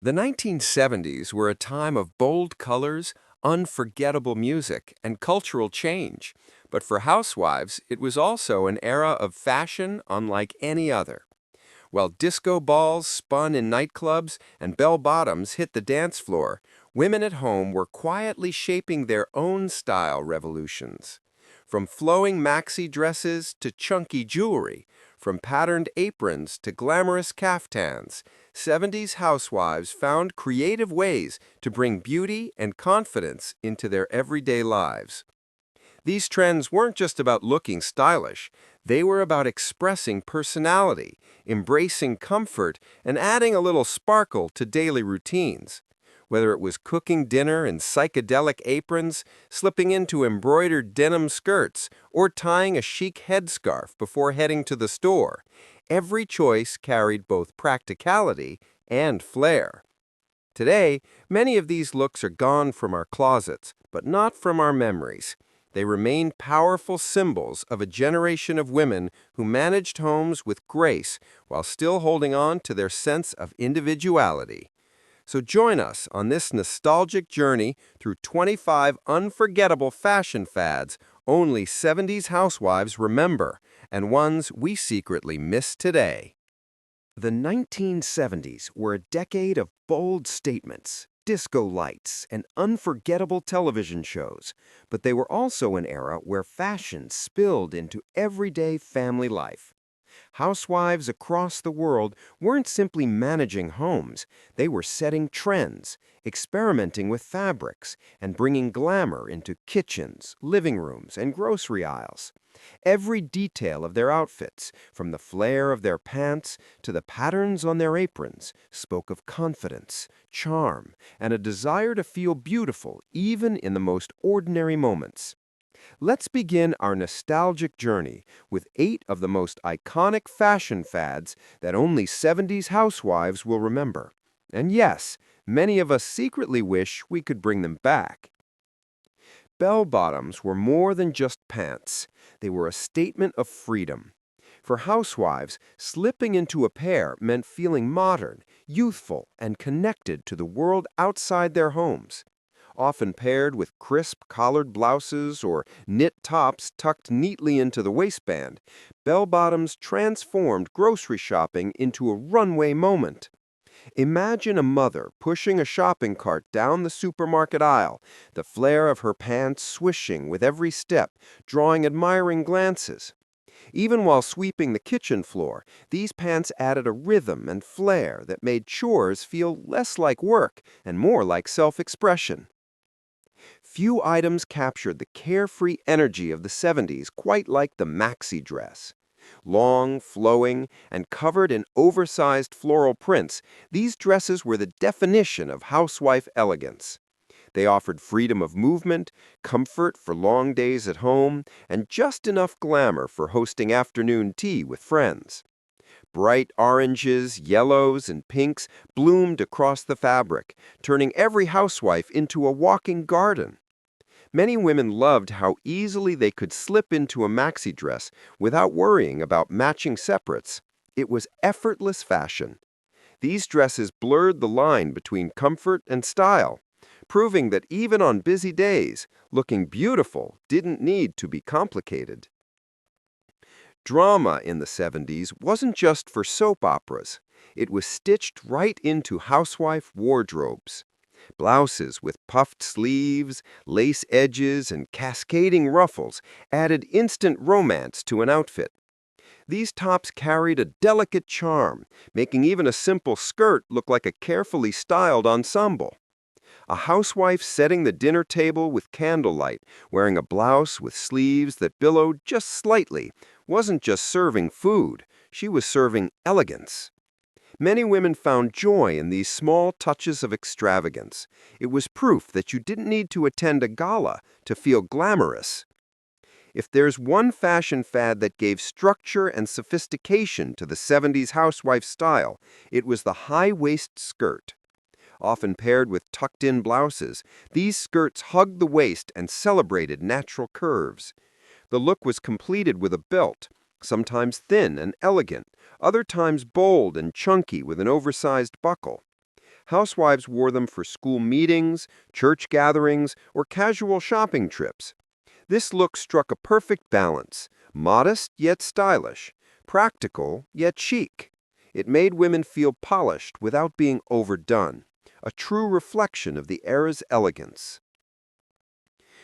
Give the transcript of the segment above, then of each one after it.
The 1970s were a time of bold colors, unforgettable music, and cultural change. But for housewives, it was also an era of fashion unlike any other. While disco balls spun in nightclubs and bell-bottoms hit the dance floor, women at home were quietly shaping their own style revolutions. From flowing maxi dresses to chunky jewelry, from patterned aprons to glamorous caftans, 70s housewives found creative ways to bring beauty and confidence into their everyday lives. These trends weren't just about looking stylish, they were about expressing personality, embracing comfort, and adding a little sparkle to daily routines. Whether it was cooking dinner in psychedelic aprons, slipping into embroidered denim skirts, or tying a chic headscarf before heading to the store, every choice carried both practicality and flair. Today, many of these looks are gone from our closets, but not from our memories. They remain powerful symbols of a generation of women who managed homes with grace while still holding on to their sense of individuality. So join us on this nostalgic journey through 25 unforgettable fashion fads only 70s housewives remember, and ones we secretly miss today. The 1970s were a decade of bold statements, disco lights, and unforgettable television shows, but they were also an era where fashion spilled into everyday family life. Housewives across the world weren't simply managing homes, they were setting trends, experimenting with fabrics, and bringing glamour into kitchens, living rooms, and grocery aisles. Every detail of their outfits, from the flare of their pants to the patterns on their aprons, spoke of confidence, charm, and a desire to feel beautiful even in the most ordinary moments. Let's begin our nostalgic journey with 8 of the most iconic fashion fads that only 70s housewives will remember. And yes, many of us secretly wish we could bring them back. Bell-bottoms were more than just pants. They were a statement of freedom. For housewives, slipping into a pair meant feeling modern, youthful, and connected to the world outside their homes. Often paired with crisp collared blouses or knit tops tucked neatly into the waistband, bell-bottoms transformed grocery shopping into a runway moment. Imagine a mother pushing a shopping cart down the supermarket aisle, the flare of her pants swishing with every step, drawing admiring glances. Even while sweeping the kitchen floor, these pants added a rhythm and flair that made chores feel less like work and more like self-expression. Few items captured the carefree energy of the 70s quite like the maxi dress. Long, flowing, and covered in oversized floral prints, these dresses were the definition of housewife elegance. They offered freedom of movement, comfort for long days at home, and just enough glamour for hosting afternoon tea with friends. Bright oranges, yellows, and pinks bloomed across the fabric, turning every housewife into a walking garden. Many women loved how easily they could slip into a maxi dress without worrying about matching separates. It was effortless fashion. These dresses blurred the line between comfort and style, proving that even on busy days, looking beautiful didn't need to be complicated. Drama in the 70s wasn't just for soap operas. It was stitched right into housewife wardrobes. Blouses with puffed sleeves, lace edges, and cascading ruffles added instant romance to an outfit. These tops carried a delicate charm, making even a simple skirt look like a carefully styled ensemble. A housewife setting the dinner table with candlelight, wearing a blouse with sleeves that billowed just slightly, wasn't just serving food, she was serving elegance. Many women found joy in these small touches of extravagance. It was proof that you didn't need to attend a gala to feel glamorous. If there's one fashion fad that gave structure and sophistication to the 70s housewife style, it was the high-waist skirt. Often paired with tucked-in blouses, these skirts hugged the waist and celebrated natural curves. The look was completed with a belt, sometimes thin and elegant, other times bold and chunky with an oversized buckle. Housewives wore them for school meetings, church gatherings, or casual shopping trips. This look struck a perfect balance, modest yet stylish, practical yet chic. It made women feel polished without being overdone, a true reflection of the era's elegance.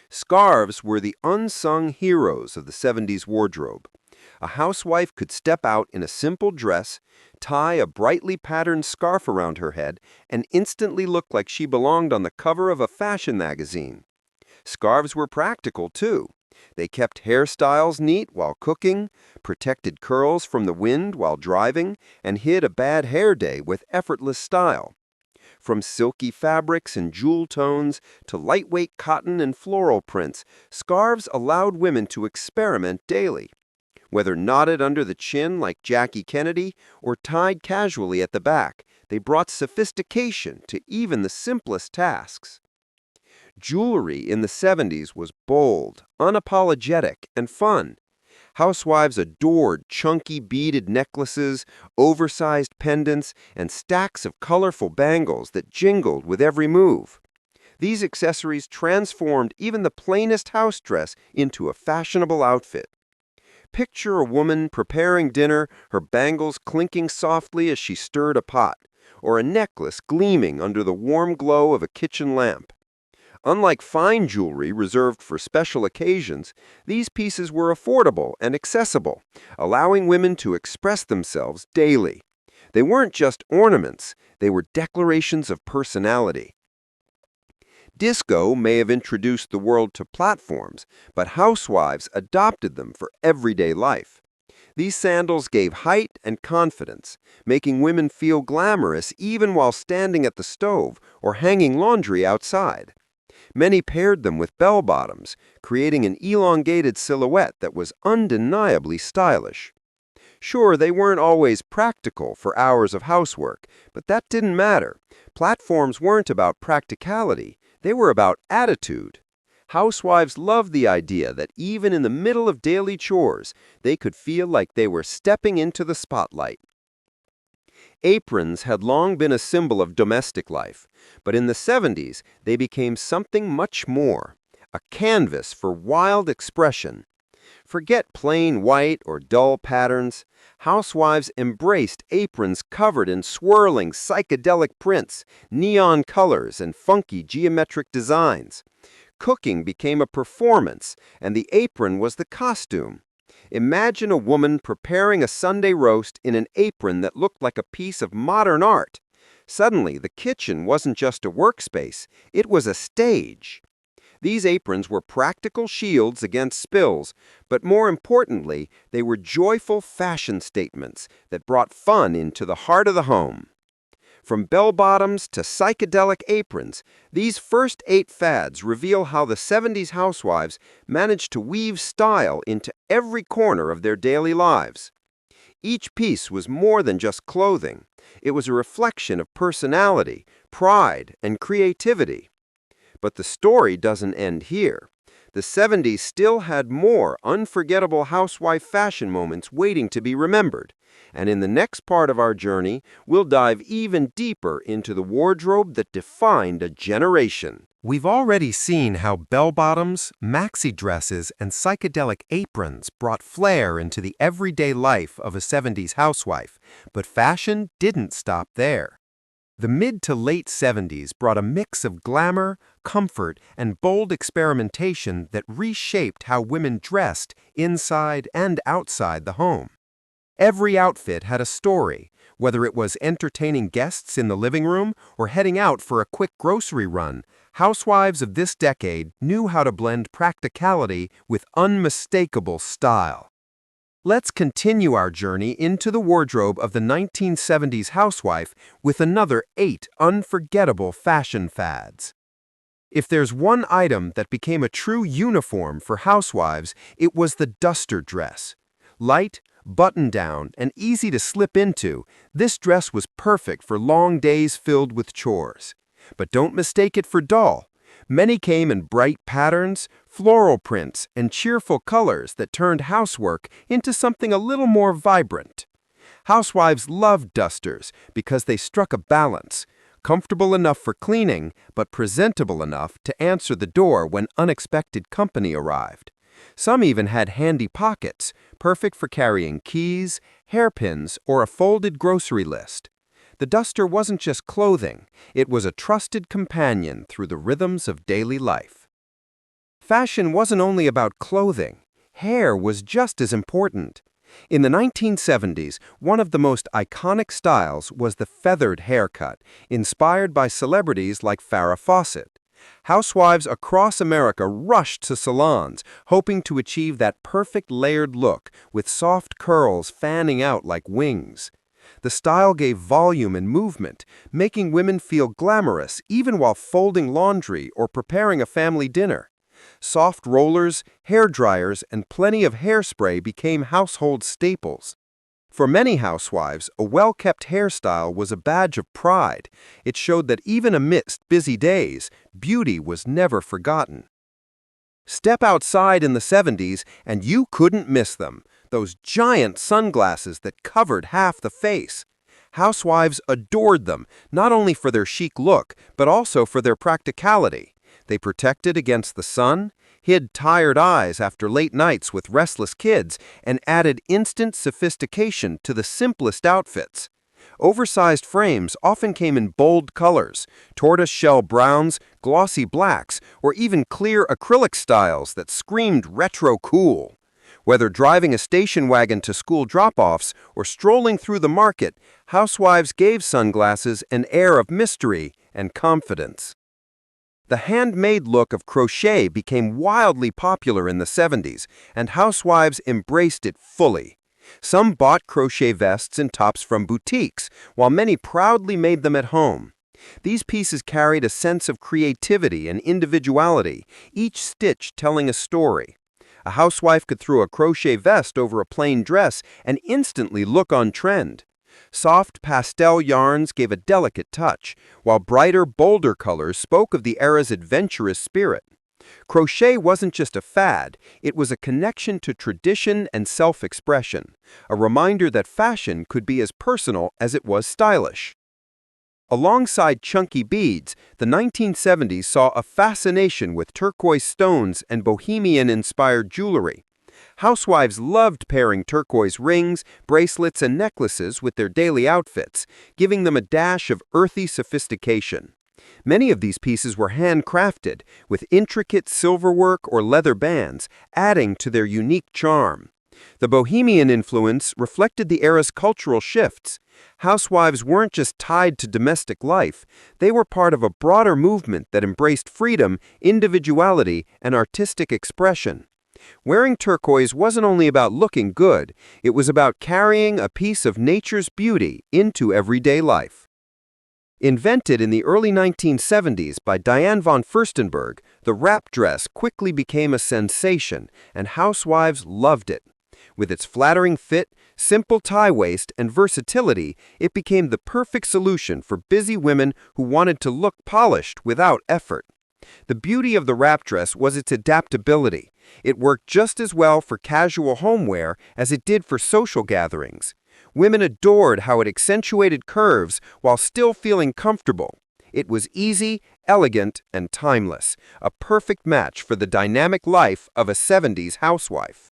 Scarves were the unsung heroes of the 70s wardrobe. A housewife could step out in a simple dress, tie a brightly patterned scarf around her head, and instantly look like she belonged on the cover of a fashion magazine. Scarves were practical, too. They kept hairstyles neat while cooking, protected curls from the wind while driving, and hid a bad hair day with effortless style. From silky fabrics and jewel tones to lightweight cotton and floral prints, scarves allowed women to experiment daily. Whether knotted under the chin like Jackie Kennedy or tied casually at the back, they brought sophistication to even the simplest tasks. Jewelry in the 70s was bold, unapologetic, and fun. Housewives adored chunky beaded necklaces, oversized pendants, and stacks of colorful bangles that jingled with every move. These accessories transformed even the plainest house dress into a fashionable outfit. Picture a woman preparing dinner, her bangles clinking softly as she stirred a pot, or a necklace gleaming under the warm glow of a kitchen lamp. Unlike fine jewelry reserved for special occasions, these pieces were affordable and accessible, allowing women to express themselves daily. They weren't just ornaments, they were declarations of personality. Disco may have introduced the world to platforms, but housewives adopted them for everyday life. These sandals gave height and confidence, making women feel glamorous even while standing at the stove or hanging laundry outside. Many paired them with bell-bottoms, creating an elongated silhouette that was undeniably stylish. Sure, they weren't always practical for hours of housework, but that didn't matter. Platforms weren't about practicality, they were about attitude. Housewives loved the idea that even in the middle of daily chores, they could feel like they were stepping into the spotlight. Aprons had long been a symbol of domestic life, but in the 70s they became something much more, a canvas for wild expression. Forget plain white or dull patterns. Housewives embraced aprons covered in swirling psychedelic prints, neon colors, and funky geometric designs. Cooking became a performance, and the apron was the costume. Imagine a woman preparing a Sunday roast in an apron that looked like a piece of modern art. Suddenly, the kitchen wasn't just a workspace, it was a stage. These aprons were practical shields against spills, but more importantly, they were joyful fashion statements that brought fun into the heart of the home. From bell-bottoms to psychedelic aprons, these first 8 fads reveal how the 70s housewives managed to weave style into every corner of their daily lives. Each piece was more than just clothing. It was a reflection of personality, pride, and creativity. But the story doesn't end here. The 70s still had more unforgettable housewife fashion moments waiting to be remembered. And in the next part of our journey, we'll dive even deeper into the wardrobe that defined a generation. We've already seen how bell-bottoms, maxi dresses, and psychedelic aprons brought flair into the everyday life of a 70s housewife, but fashion didn't stop there. The mid to late 70s brought a mix of glamour, comfort, and bold experimentation that reshaped how women dressed inside and outside the home. Every outfit had a story, whether it was entertaining guests in the living room or heading out for a quick grocery run. Housewives of this decade knew how to blend practicality with unmistakable style. Let's continue our journey into the wardrobe of the 1970s housewife with another 8 unforgettable fashion fads. If there's one item that became a true uniform for housewives, it was the duster dress. Light, button-down, and easy to slip into, this dress was perfect for long days filled with chores. But don't mistake it for dull. Many came in bright patterns, floral prints, and cheerful colors that turned housework into something a little more vibrant. Housewives loved dusters because they struck a balance. comfortable enough for cleaning, but presentable enough to answer the door when unexpected company arrived. Some even had handy pockets, perfect for carrying keys, hairpins, or a folded grocery list. The duster wasn't just clothing, it was a trusted companion through the rhythms of daily life. Fashion wasn't only about clothing. Hair was just as important. In the 1970s, one of the most iconic styles was the feathered haircut, inspired by celebrities like Farrah Fawcett. Housewives across America rushed to salons, hoping to achieve that perfect layered look with soft curls fanning out like wings. The style gave volume and movement, making women feel glamorous even while folding laundry or preparing a family dinner. Soft rollers, hair dryers, and plenty of hairspray became household staples. For many housewives, a well-kept hairstyle was a badge of pride. It showed that even amidst busy days, beauty was never forgotten. Step outside in the 70s and you couldn't miss them, those giant sunglasses that covered half the face. Housewives adored them, not only for their chic look, but also for their practicality. They protected against the sun, hid tired eyes after late nights with restless kids, and added instant sophistication to the simplest outfits. Oversized frames often came in bold colors, tortoise-shell browns, glossy blacks, or even clear acrylic styles that screamed retro cool. Whether driving a station wagon to school drop-offs or strolling through the market, housewives gave sunglasses an air of mystery and confidence. The handmade look of crochet became wildly popular in the 70s, and housewives embraced it fully. Some bought crochet vests and tops from boutiques, while many proudly made them at home. These pieces carried a sense of creativity and individuality, each stitch telling a story. A housewife could throw a crochet vest over a plain dress and instantly look on trend. Soft pastel yarns gave a delicate touch, while brighter, bolder colors spoke of the era's adventurous spirit. Crochet wasn't just a fad, it was a connection to tradition and self-expression, a reminder that fashion could be as personal as it was stylish. Alongside chunky beads, the 1970s saw a fascination with turquoise stones and bohemian-inspired jewelry. Housewives loved pairing turquoise rings, bracelets, and necklaces with their daily outfits, giving them a dash of earthy sophistication. Many of these pieces were handcrafted, with intricate silverwork or leather bands, adding to their unique charm. The bohemian influence reflected the era's cultural shifts. Housewives weren't just tied to domestic life, they were part of a broader movement that embraced freedom, individuality, and artistic expression. Wearing turquoise wasn't only about looking good, it was about carrying a piece of nature's beauty into everyday life. Invented in the early 1970s by Diane von Furstenberg, the wrap dress quickly became a sensation, and housewives loved it. With its flattering fit, simple tie waist, and versatility, it became the perfect solution for busy women who wanted to look polished without effort. The beauty of the wrap dress was its adaptability. It worked just as well for casual homeware as it did for social gatherings. Women adored how it accentuated curves while still feeling comfortable. It was easy, elegant, and timeless, a perfect match for the dynamic life of a 70s housewife.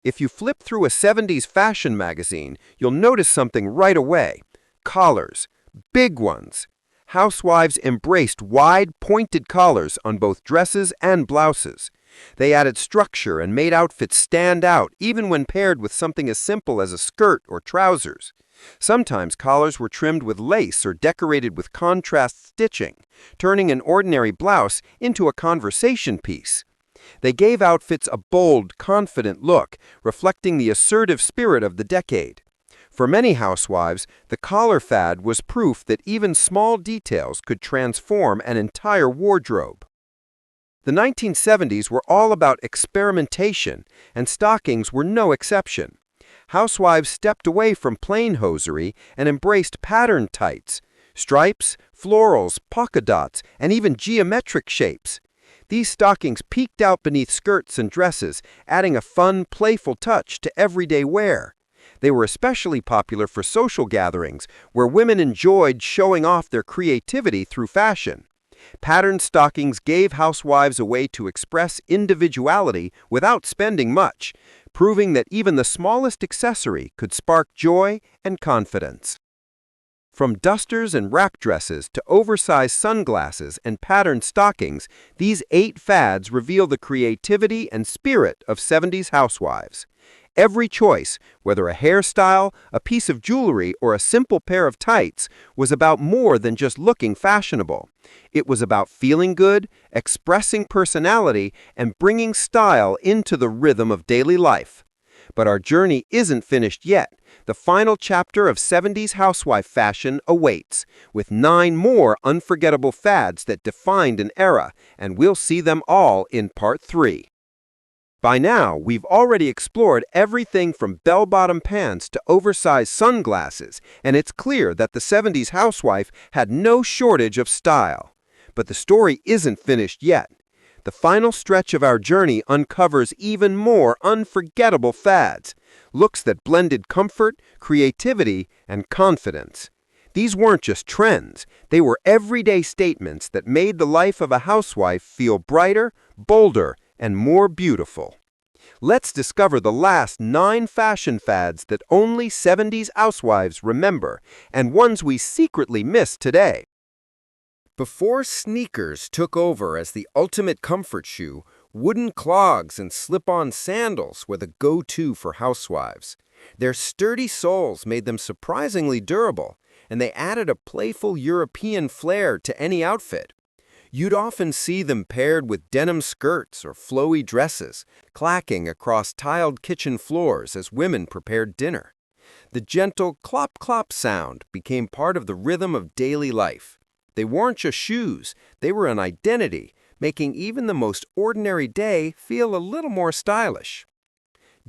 If you flip through a 70s fashion magazine, you'll notice something right away. Collars. Big ones. Housewives embraced wide, pointed collars on both dresses and blouses. They added structure and made outfits stand out even when paired with something as simple as a skirt or trousers. Sometimes collars were trimmed with lace or decorated with contrast stitching, turning an ordinary blouse into a conversation piece. They gave outfits a bold, confident look, reflecting the assertive spirit of the decade. For many housewives, the collar fad was proof that even small details could transform an entire wardrobe. The 1970s were all about experimentation, and stockings were no exception. Housewives stepped away from plain hosiery and embraced patterned tights, stripes, florals, polka dots, and even geometric shapes. These stockings peeked out beneath skirts and dresses, adding a fun, playful touch to everyday wear. They were especially popular for social gatherings, where women enjoyed showing off their creativity through fashion. Patterned stockings gave housewives a way to express individuality without spending much, proving that even the smallest accessory could spark joy and confidence. From dusters and wrap dresses to oversized sunglasses and patterned stockings, these 8 fads reveal the creativity and spirit of 70s housewives. Every choice, whether a hairstyle, a piece of jewelry, or a simple pair of tights, was about more than just looking fashionable. It was about feeling good, expressing personality, and bringing style into the rhythm of daily life. But our journey isn't finished yet. The final chapter of 70s housewife fashion awaits, with 9 more unforgettable fads that defined an era, and we'll see them all in Part 3. By now, we've already explored everything from bell-bottom pants to oversized sunglasses, and it's clear that the 70s housewife had no shortage of style. But the story isn't finished yet. The final stretch of our journey uncovers even more unforgettable fads, looks that blended comfort, creativity, and confidence. These weren't just trends, they were everyday statements that made the life of a housewife feel brighter, bolder, and more beautiful. Let's discover the last 9 fashion fads that only 70s housewives remember, and ones we secretly miss today. Before sneakers took over as the ultimate comfort shoe, wooden clogs and slip-on sandals were the go-to for housewives. Their sturdy soles made them surprisingly durable, and they added a playful European flair to any outfit. You'd often see them paired with denim skirts or flowy dresses, clacking across tiled kitchen floors as women prepared dinner. The gentle clop-clop sound became part of the rhythm of daily life. They weren't just shoes, they were an identity, making even the most ordinary day feel a little more stylish.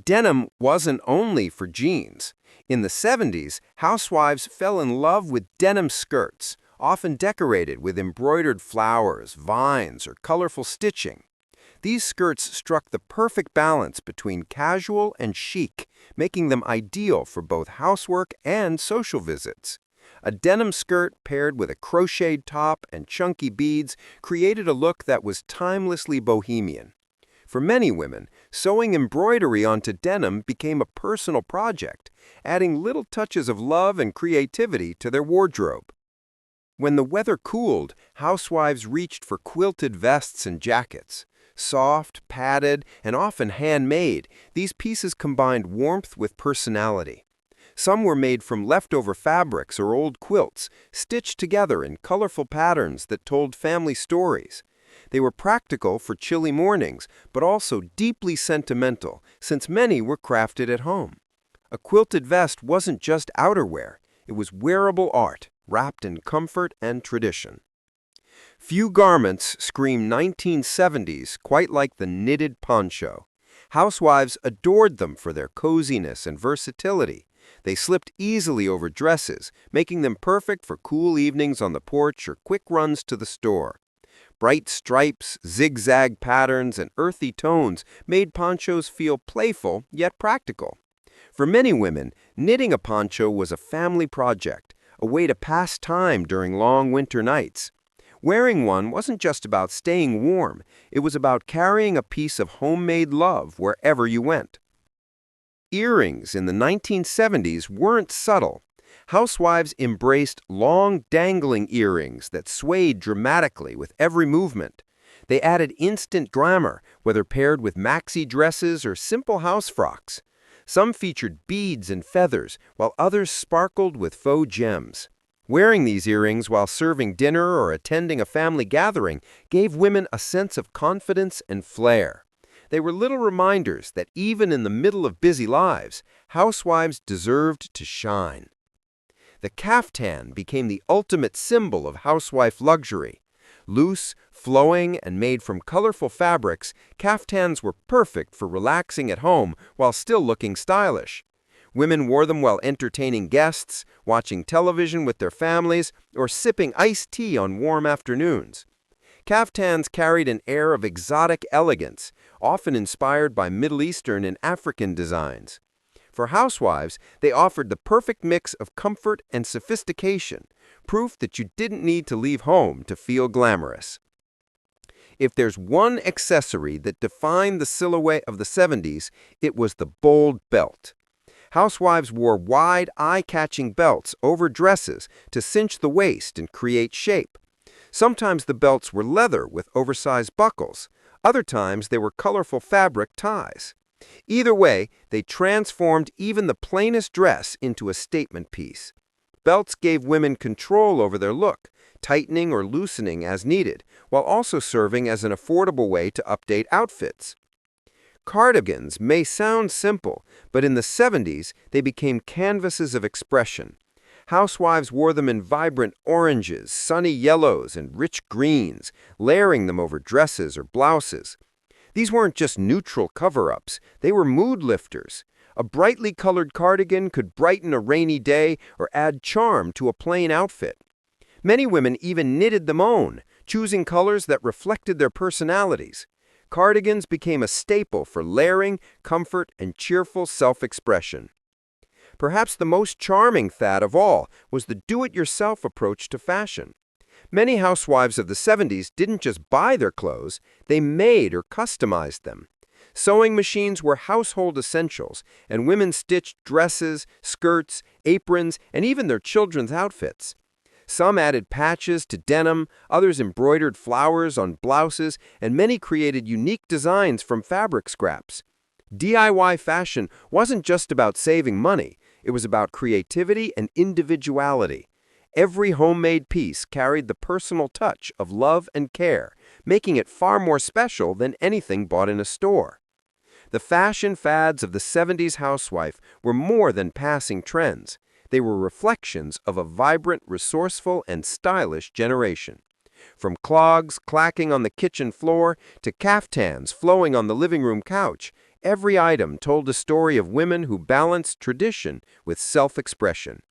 Denim wasn't only for jeans. In the 70s, housewives fell in love with denim skirts, often decorated with embroidered flowers, vines, or colorful stitching. These skirts struck the perfect balance between casual and chic, making them ideal for both housework and social visits. A denim skirt paired with a crocheted top and chunky beads created a look that was timelessly bohemian. For many women, sewing embroidery onto denim became a personal project, adding little touches of love and creativity to their wardrobe. When the weather cooled, housewives reached for quilted vests and jackets. Soft, padded, and often handmade, these pieces combined warmth with personality. Some were made from leftover fabrics or old quilts, stitched together in colorful patterns that told family stories. They were practical for chilly mornings, but also deeply sentimental, since many were crafted at home. A quilted vest wasn't just outerwear, it was wearable art, wrapped in comfort and tradition. Few garments scream 1970s quite like the knitted poncho. Housewives adored them for their coziness and versatility. They slipped easily over dresses, making them perfect for cool evenings on the porch or quick runs to the store. Bright stripes, zigzag patterns, and earthy tones made ponchos feel playful yet practical. For many women, knitting a poncho was a family project, a way to pass time during long winter nights. Wearing one wasn't just about staying warm, it was about carrying a piece of homemade love wherever you went. Earrings in the 1970s weren't subtle. Housewives embraced long, dangling earrings that swayed dramatically with every movement. They added instant glamour, whether paired with maxi dresses or simple house frocks. Some featured beads and feathers, while others sparkled with faux gems. Wearing these earrings while serving dinner or attending a family gathering gave women a sense of confidence and flair. They were little reminders that even in the middle of busy lives, housewives deserved to shine. The caftan became the ultimate symbol of housewife luxury. Loose, flowing, and made from colorful fabrics, caftans were perfect for relaxing at home while still looking stylish. Women wore them while entertaining guests, watching television with their families, or sipping iced tea on warm afternoons. Caftans carried an air of exotic elegance, often inspired by Middle Eastern and African designs. For housewives, they offered the perfect mix of comfort and sophistication, proof that you didn't need to leave home to feel glamorous. If there's one accessory that defined the silhouette of the 70s, it was the bold belt. Housewives wore wide, eye-catching belts over dresses to cinch the waist and create shape. Sometimes the belts were leather with oversized buckles. Other times they were colorful fabric ties. Either way, they transformed even the plainest dress into a statement piece. Belts gave women control over their look, tightening or loosening as needed, while also serving as an affordable way to update outfits. Cardigans may sound simple, but in the 70s, they became canvases of expression. Housewives wore them in vibrant oranges, sunny yellows, and rich greens, layering them over dresses or blouses. These weren't just neutral cover-ups, they were mood lifters. A brightly colored cardigan could brighten a rainy day or add charm to a plain outfit. Many women even knitted them own, choosing colors that reflected their personalities. Cardigans became a staple for layering, comfort, and cheerful self-expression. Perhaps the most charming fad of all was the do-it-yourself approach to fashion. Many housewives of the 70s didn't just buy their clothes, they made or customized them. Sewing machines were household essentials, and women stitched dresses, skirts, aprons, and even their children's outfits. Some added patches to denim, others embroidered flowers on blouses, and many created unique designs from fabric scraps. DIY fashion wasn't just about saving money, it was about creativity and individuality. Every homemade piece carried the personal touch of love and care, making it far more special than anything bought in a store. The fashion fads of the 70s housewife were more than passing trends. They were reflections of a vibrant, resourceful, and stylish generation. From clogs clacking on the kitchen floor to caftans flowing on the living room couch, every item told a story of women who balanced tradition with self-expression.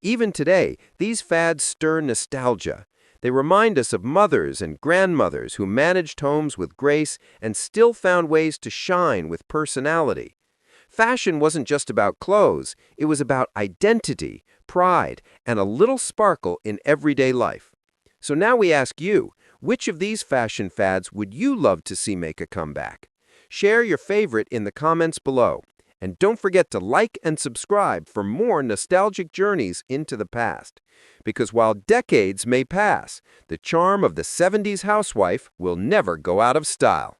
Even today, these fads stir nostalgia. They remind us of mothers and grandmothers who managed homes with grace and still found ways to shine with personality. Fashion wasn't just about clothes, it was about identity, pride, and a little sparkle in everyday life. So now we ask you, which of these fashion fads would you love to see make a comeback? Share your favorite in the comments below. And don't forget to like and subscribe for more nostalgic journeys into the past. Because while decades may pass, the charm of the 70s housewife will never go out of style.